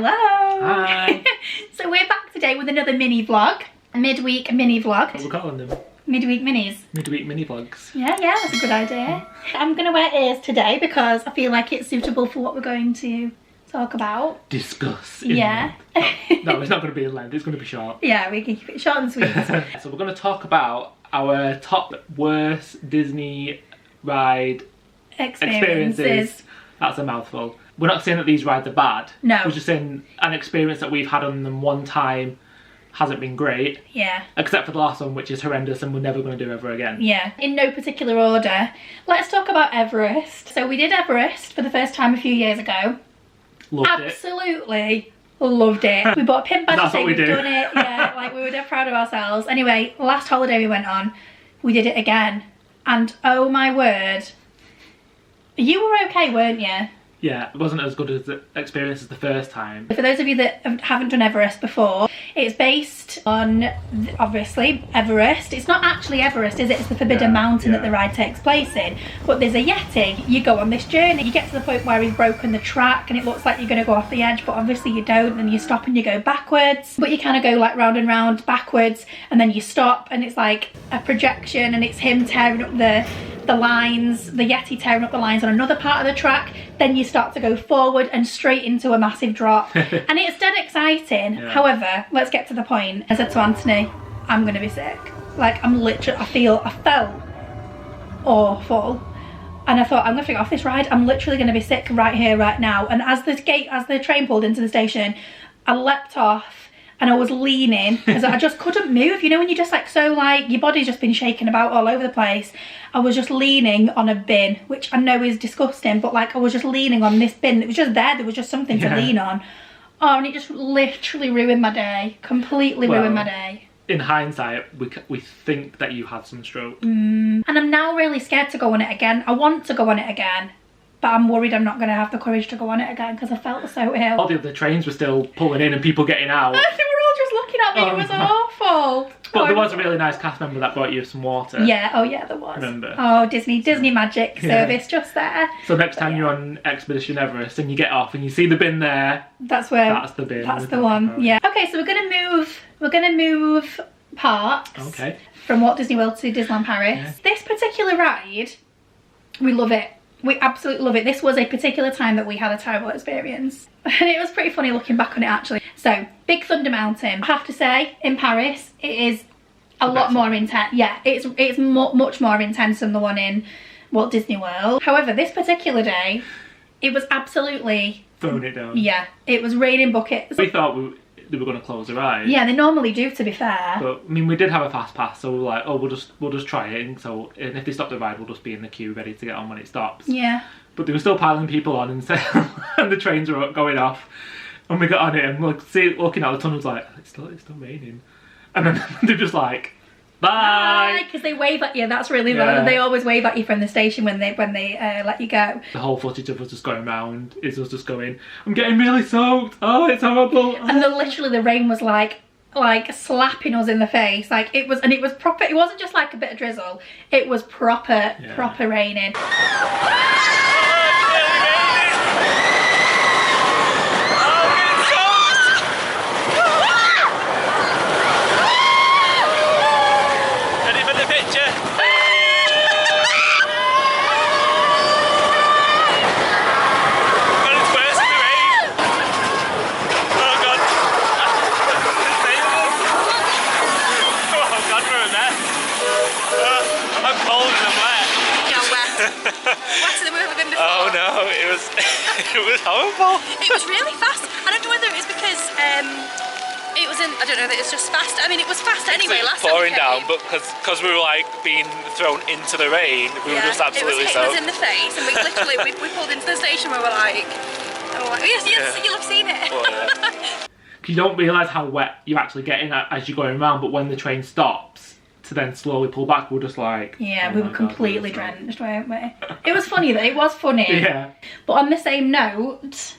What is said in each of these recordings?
Hello! Hi! So we're back today with another mini vlog. A midweek mini vlog. What are we calling them? Midweek minis. Midweek mini vlogs. Yeah, that's a good idea. I'm going to wear ears today because I feel like it's suitable for what we're going to talk about. Discuss. Yeah. No, it's not going to be in length, it's going to be short. Yeah, we can keep it short and sweet. So we're going to talk about our top worst Disney ride experiences. That's a mouthful. We're not saying that these rides are bad. No. We're just saying an experience that we've had on them one time hasn't been great. Yeah. Except for the last one, which is horrendous and we're never going to do ever again. Yeah. In no particular order, let's talk about Everest. So we did Everest for the first time a few years ago. Loved it. Absolutely loved it. We bought a pin badge to say we've done it. Yeah, like we were dead proud of ourselves. Anyway, last holiday we went on, we did it again. And oh my word, you were okay, weren't you? Yeah, it wasn't as good as the experience as the first time. For those of you that haven't done Everest before, it's based on, obviously, Everest. It's not actually Everest, is it? It's the Forbidden Mountain that the ride takes place in. But there's a Yeti. You go on this journey. You get to the point where he's broken the track and it looks like you're going to go off the edge, but obviously you don't. And you stop and you go backwards. But you kind of go like round and round backwards and then you stop and it's like a projection and it's him tearing up the lines, the Yeti tearing up the lines on another part of the track. Then you start to go forward and straight into a massive drop. And it's dead exciting. Yeah. However, let's get to the point. I said to Anthony, I'm gonna be sick. Like I'm literally, I felt awful. And I thought, I'm gonna get off this ride. I'm literally gonna be sick right here, right now. And as the train pulled into the station, I leapt off and I was leaning because I just couldn't move. You know when you're just like so like your body's just been shaking about all over the place. I was just leaning on a bin, which I know is disgusting, but like I was just leaning on this bin. It was just there was just something to lean on. Oh, and it just literally ruined my day. Completely ruined my day. In hindsight, we think that you had some stroke. And I'm now really scared to go on it again. I want to go on it again, but I'm worried I'm not going to have the courage to go on it again because I felt so ill. All the other trains were still pulling in and people getting out. They were all just looking at me. It was awful. But there was a really nice cast member that brought you some water. Yeah, oh yeah, there was. Remember? Oh, Disney magic service just there. So next time you're on Expedition Everest and you get off and you see the bin there, that's the bin. That's the one. Yeah. Okay, so we're gonna move parks. Okay. From Walt Disney World to Disneyland Paris. Yeah. This particular ride, we love it. We absolutely love it. This was a particular time that we had a terrible experience. And it was pretty funny looking back on it actually. So, Big Thunder Mountain. I have to say, in Paris, it is a lot more intense. Yeah, it's much more intense than the one in Walt Disney World. However, this particular day, it was absolutely... throwing it down. Yeah, it was raining buckets. We thought they were going to close the ride. Yeah, they normally do, to be fair. But I mean, we did have a fast pass, so we were like, oh, we'll just try it. And so, and if they stop the ride, we'll just be in the queue ready to get on when it stops. Yeah. But they were still piling people on and the trains were going off. And we got on it and looking out the tunnel, was like, it's still raining. And then they're just like, bye. Because they wave at you. That's really bad. They always wave at you from the station when they let you go. The whole footage of us just going round is us just going, I'm getting really soaked. Oh, it's horrible. And literally the rain was like slapping us in the face. Like it was proper. It wasn't just like a bit of drizzle. It was proper raining. Wetter than we've ever been before. Oh no, it was horrible. It was really fast. I don't know whether it was because it was I don't know, that it's just fast. I mean, it was fast anyway last time. Pouring down, but because we were like being thrown into the rain, we were just absolutely soaked. It was hitting us in the face, and we literally we pulled into the station where we're like, yes, you'll have seen it. Well, yeah. You don't realise how wet you're actually getting as you're going around, but when the train stops to then slowly pull back, we're just like... Yeah, we were completely drenched, weren't we? It was funny though, it was funny. Yeah. But on the same note,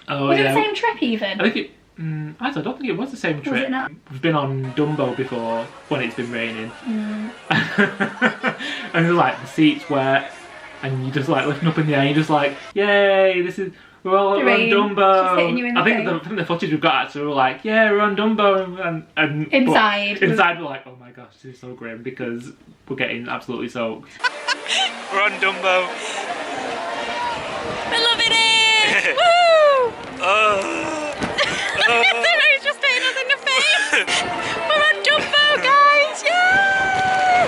was it the same trip even? I think it... I don't think it was the same trip. Was it not? We've been on Dumbo before when it's been raining. And like the seats wet and you just like lifting up in the air and you're just like, yay, this is... we're on rain Dumbo. just hitting you in the I think the footage we've got actually, we're like, yeah, we're on Dumbo, and inside we're like, oh my gosh, this is so grim because we're getting absolutely soaked. We're on Dumbo. We're loving it! Woo! The rain's just hitting us in the face. We're on Dumbo, guys! Yeah!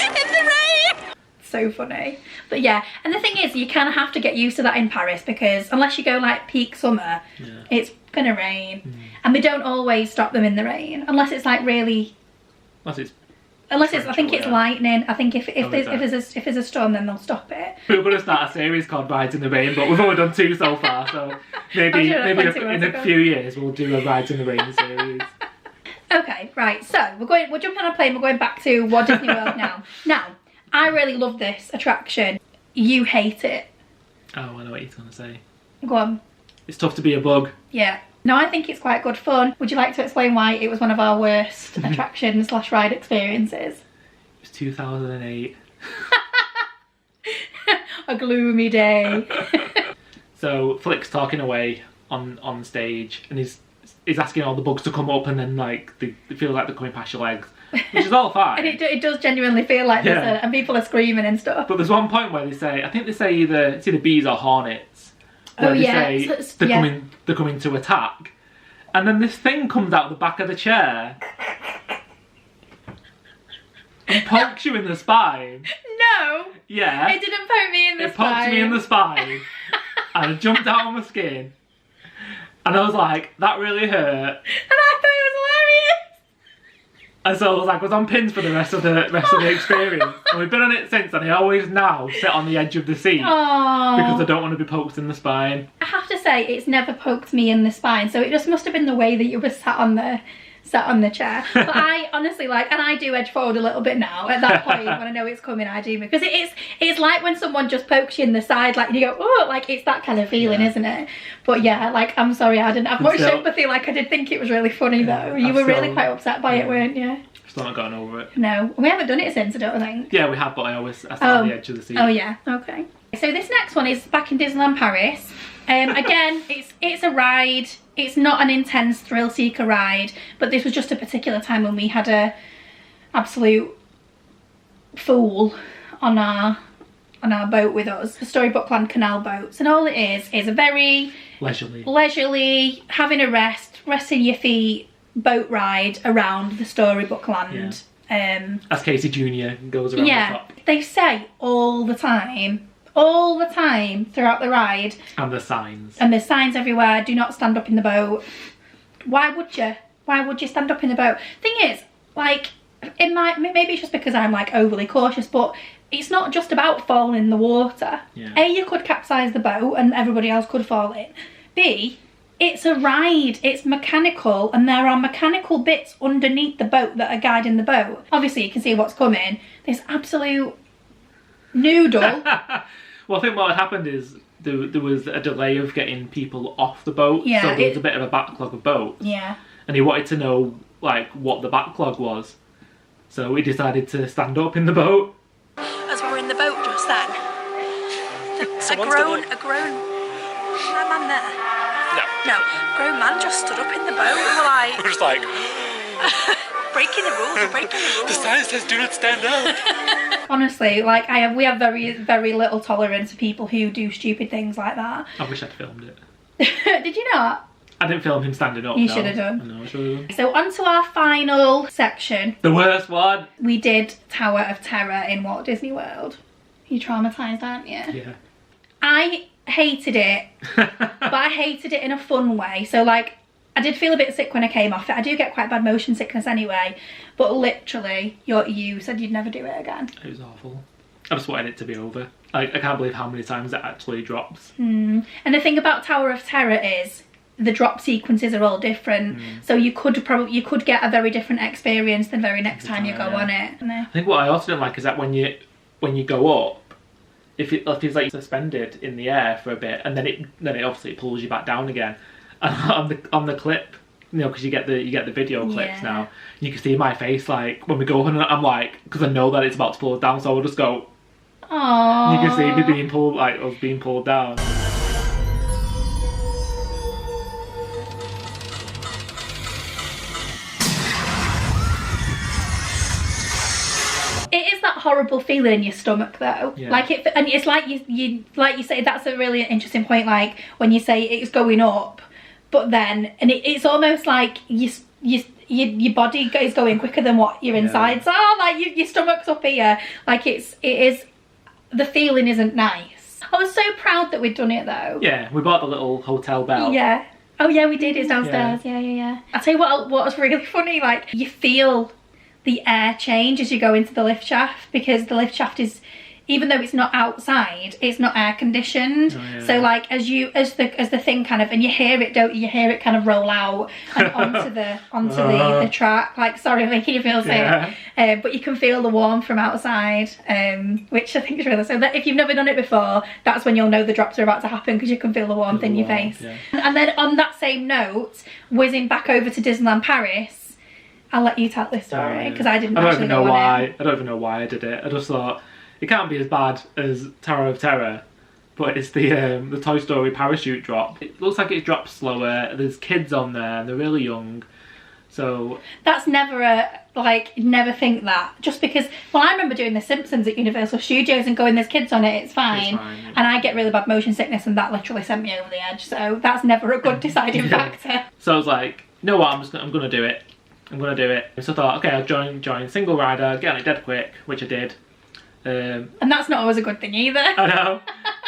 In the rain! So funny. But yeah, and the thing is, you kind of have to get used to that in Paris because unless you go like peak summer, it's gonna rain. And they don't always stop them in the rain unless it's like really. Unless it's, I think it's lightning. I think if there's a storm, then they'll stop it. We were going to start a series called Rides in the Rain, but we've only done 2 so far, so maybe in a few years we'll do a Rides in the Rain series. Okay, right. So we're jumping on a plane. We're going back to Walt Disney World now. Now, I really love this attraction. You hate it. Oh, I know what you're going to say. Go on. It's tough to be a bug. Yeah. No, I think it's quite good fun. Would you like to explain why it was one of our worst attraction / ride experiences? It was 2008. A gloomy day. So Flick's talking away on stage, and he's asking all the bugs to come up, and then like they feel like they're coming past your legs, which is all fine. And it does genuinely feel like this, and people are screaming and stuff. But there's one point where they say, I think they say it's either bees or hornets. Where they say they're coming to attack, and then this thing comes out the back of the chair and pokes you in the spine. No. Yeah. It didn't poke me in the spine. It poked me in the spine, and I jumped out of my skin, and I was like, that really hurt. And I thought it was hilarious. And so I was on pins for the rest of the experience. And we've been on it since, and I always now sit on the edge of the seat. Aww. Because I don't want to be poked in the spine. I have to say, it's never poked me in the spine, so it just must have been the way that you were sat on the chair. But I honestly and I do edge forward a little bit now at that point when I know it's coming. I do, because it's like when someone just pokes you in the side, like you go, oh, like it's that kind of feeling, isn't it? But yeah, like I'm sorry, I didn't have much sympathy. Like I did think it was really funny though. You were really quite upset by it, weren't you? Still not gotten over it. No, we haven't done it since, I don't think. Yeah, we have, but I sat on the edge of the seat. Oh yeah, okay. So this next one is back in Disneyland Paris. Again, it's a ride. It's not an intense thrill seeker ride, but this was just a particular time when we had a absolute fool on our boat with us, the Storybook Land canal boats, and all it is a very leisurely, having a resting your feet boat ride around the Storybook Land. Yeah. As Casey Jr. goes around the top. They say all the time throughout the ride. And the signs. And there's signs everywhere, do not stand up in the boat. Why would you? Why would you stand up in the boat? Thing is, like, maybe it's just because I'm like overly cautious, but it's not just about falling in the water. Yeah. A, you could capsize the boat and everybody else could fall in. B, it's a ride, it's mechanical, and there are mechanical bits underneath the boat that are guiding the boat. Obviously you can see what's coming. This absolute noodle. Well, I think what had happened is there was a delay of getting people off the boat, so there was a bit of a backlog of boats. Yeah. And he wanted to know like what the backlog was, so he decided to stand up in the boat. As we were in the boat just then, a grown man there. No, grown man just stood up in the boat. We're just like breaking the rules. The sign says do not stand up. Honestly, like we have very, very little tolerance for people who do stupid things like that. I wish I'd filmed it. Did you not? I didn't film him standing up. You should have done. I know, I should have done. So on to our final section. The worst one. We did Tower of Terror in Walt Disney World. You're traumatised, aren't you? Yeah. I hated it, but I hated it in a fun way. So like, I did feel a bit sick when I came off it. I do get quite bad motion sickness anyway, but literally, you said you'd never do it again. It was awful. I just wanted it to be over. I can't believe how many times it actually drops. And the thing about Tower of Terror is the drop sequences are all different, so you could get a very different experience the very next time you go on it. I think what I also don't like is that when you go up, if it's like suspended in the air for a bit, and then it obviously pulls you back down again. And on the clip, you know, because you get the video clips now, you can see my face like when we go up, and I'm like, because I know that it's about to pull us down, so I'll just go. Aww. You can see me being pulled, like us being pulled down. horrible feeling in your stomach though. Yeah. Like and it's like you like you say, that's a really interesting point, like when you say it's going up, but then, and it's almost like your body is going quicker than what your insides are. Like your stomach's up here. Like the feeling isn't nice. I was so proud that we'd done it though. Yeah, we bought the little hotel bell. Yeah. Oh yeah, we did. It's downstairs. Yeah. I'll tell you what was really funny, like you feel the air change as you go into the lift shaft, because the lift shaft is, even though it's not outside, it's not air conditioned. Oh, yeah. So like as the thing kind of, and you hear it, don't you? You hear it kind of roll out and onto the track. Like, sorry, I'm making you feel sick. But you can feel the warmth from outside, which I think is really, so that if you've never done it before, that's when you'll know the drops are about to happen, because you can feel the warmth in your face. Yeah. And then on that same note, whizzing back over to Disneyland Paris, I'll let you tell this story, because I didn't actually know why. I don't even know why I did it. I just thought it can't be as bad as Tower of Terror, but it's the Toy Story parachute drop. It looks like it drops slower. There's kids on there, and they're really young. So that's never never think that. Just because, well, I remember doing The Simpsons at Universal Studios and going, there's kids on it, it's fine. Yeah. And I get really bad motion sickness, and that literally sent me over the edge. So that's never a good deciding factor. So I was like, you know what, I'm gonna do it. I'm gonna do it. So I thought, okay, I'll join single rider, get on it dead quick, which I did. And that's not always a good thing either. I know.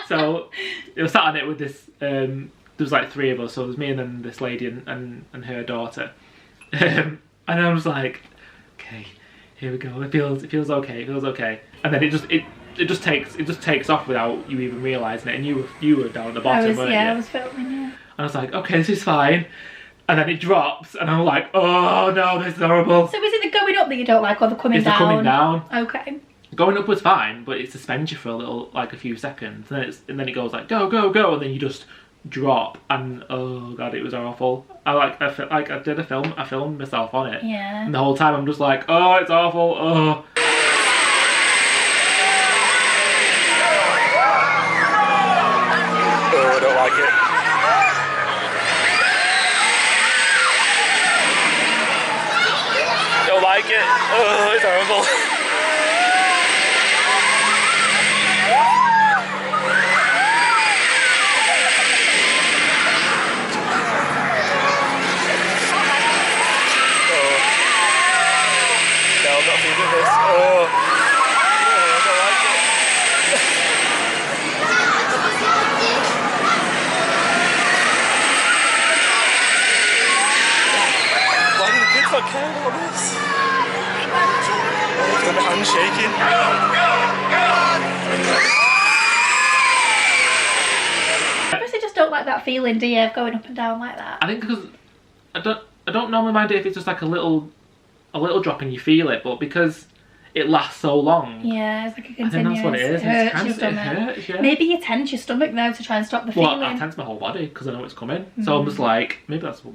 So it was sat on it with this. There was like 3 of us. So it was me and then this lady and her daughter. And I was like, okay, here we go. It feels okay. It feels okay. And then it just takes off without you even realising it. And you were down at the bottom, weren't you? I was filming. Yeah. And I was like, okay, this is fine. And then it drops, and I'm like, oh no, this is horrible. So is it the going up that you don't like, or the coming down? It's the coming down. Okay. Going up was fine, but it suspends you for a few seconds, and then it goes like go, and then you just drop, and oh god, it was awful. I filmed myself on it. Yeah. And the whole time I'm just like, oh, it's awful. Oh. Oh, I don't like it. Don't like it. Oh, it's horrible. My hand's shaking. I guess I just don't like that feeling, do you, of going up and down like that? I think because I don't normally mind it if it's just like a little drop and you feel it, but because it lasts so long. Yeah, it's like a continuous. I think that's what it is. It hurts, yeah. Maybe you tense your stomach though to try and stop the feeling. Well, I tense my whole body because I know it's coming. So I'm just like, maybe I just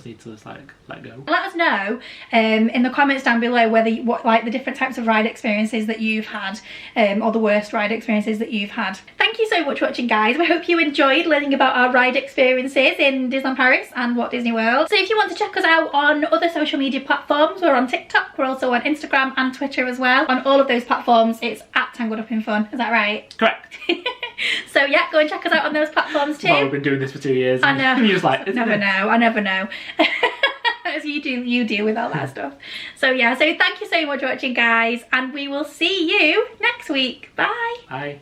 need to just like let go. Let us know in the comments down below what the different types of ride experiences that you've had, or the worst ride experiences that you've had. Thank you so much for watching, guys. We hope you enjoyed learning about our ride experiences in Disneyland Paris and Walt Disney World. So if you want to check us out on other social media platforms, we're on TikTok, we're also on Instagram and Twitter as well. On all of those platforms, it's at Tangled Up in Fun. Is that right? Correct. So yeah, go and check us out on those platforms too. Well, we've been doing this for 2 years. I know. You're just like, I never know. As you deal with all that stuff. So yeah, so thank you so much for watching, guys, and we will see you next week. Bye. Bye.